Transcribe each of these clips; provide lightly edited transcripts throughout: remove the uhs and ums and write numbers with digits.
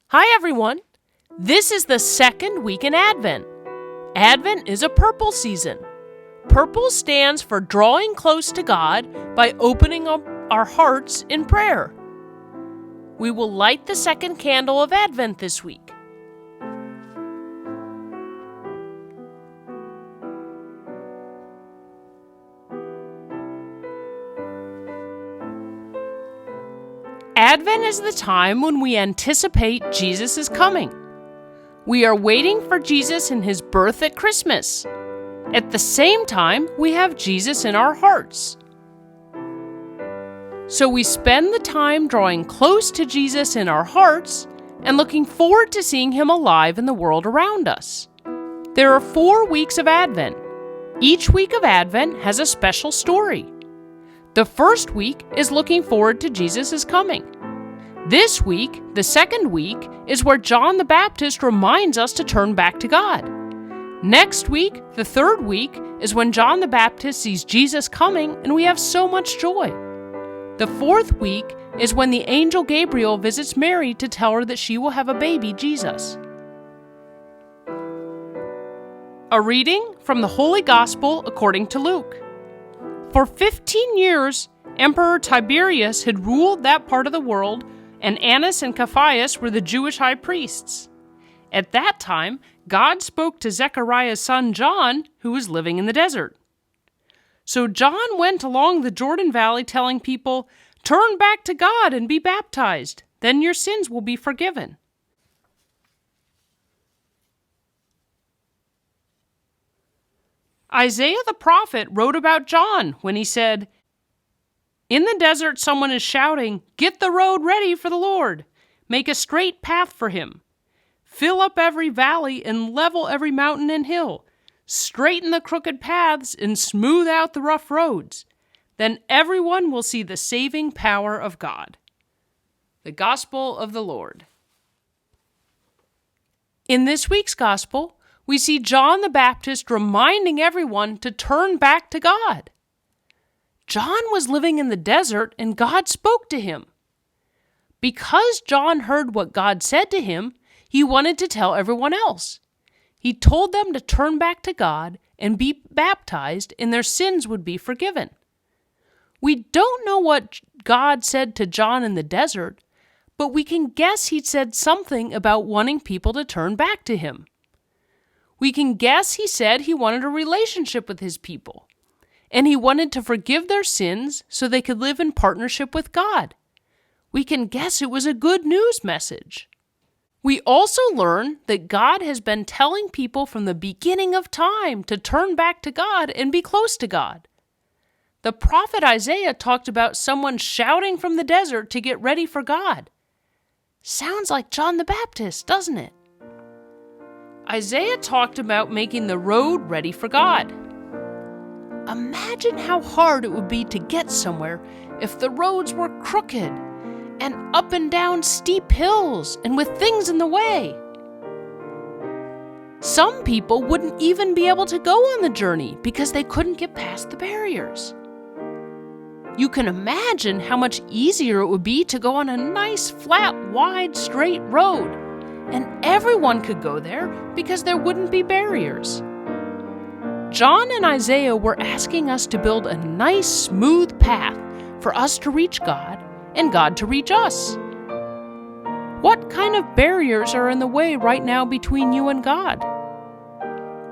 Hi, everyone. This is the second week in Advent. Advent is a purple season. Purple stands for drawing close to God by opening up our hearts in prayer. We will light the second candle of Advent this week. Advent is the time when we anticipate Jesus' coming. We are waiting for Jesus in his birth at Christmas. At the same time, we have Jesus in our hearts. So we spend the time drawing close to Jesus in our hearts and looking forward to seeing him alive in the world around us. There are 4 weeks of Advent. Each week of Advent has a special story. The first week is looking forward to Jesus' coming. This week, the second week, is where John the Baptist reminds us to turn back to God. Next week, the third week, is when John the Baptist sees Jesus coming and we have so much joy. The fourth week is when the angel Gabriel visits Mary to tell her that she will have a baby, Jesus. A reading from the Holy Gospel according to Luke. For 15 years, Emperor Tiberius had ruled that part of the world, and Annas and Caiaphas were the Jewish high priests. At that time, God spoke to Zechariah's son John, who was living in the desert. So John went along the Jordan Valley telling people, "Turn back to God and be baptized, then your sins will be forgiven." Isaiah the prophet wrote about John when he said, "In the desert someone is shouting, 'Get the road ready for the Lord. Make a straight path for him. Fill up every valley and level every mountain and hill. Straighten the crooked paths and smooth out the rough roads. Then everyone will see the saving power of God." The Gospel of the Lord. In this week's Gospel, we see John the Baptist reminding everyone to turn back to God. John was living in the desert and God spoke to him. Because John heard what God said to him, he wanted to tell everyone else. He told them to turn back to God and be baptized, and their sins would be forgiven. We don't know what God said to John in the desert, but we can guess he said something about wanting people to turn back to him. We can guess he said he wanted a relationship with his people, and he wanted to forgive their sins so they could live in partnership with God. We can guess it was a good news message. We also learn that God has been telling people from the beginning of time to turn back to God and be close to God. The prophet Isaiah talked about someone shouting from the desert to get ready for God. Sounds like John the Baptist, doesn't it? Isaiah talked about making the road ready for God. Imagine how hard it would be to get somewhere if the roads were crooked and up and down steep hills and with things in the way. Some people wouldn't even be able to go on the journey because they couldn't get past the barriers. You can imagine how much easier it would be to go on a nice, flat, wide, straight road, and everyone could go there because there wouldn't be barriers. John and Isaiah were asking us to build a nice, smooth path for us to reach God and God to reach us. What kind of barriers are in the way right now between you and God?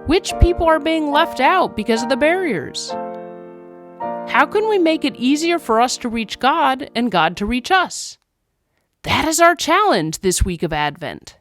Which people are being left out because of the barriers? How can we make it easier for us to reach God and God to reach us? That is our challenge this week of Advent.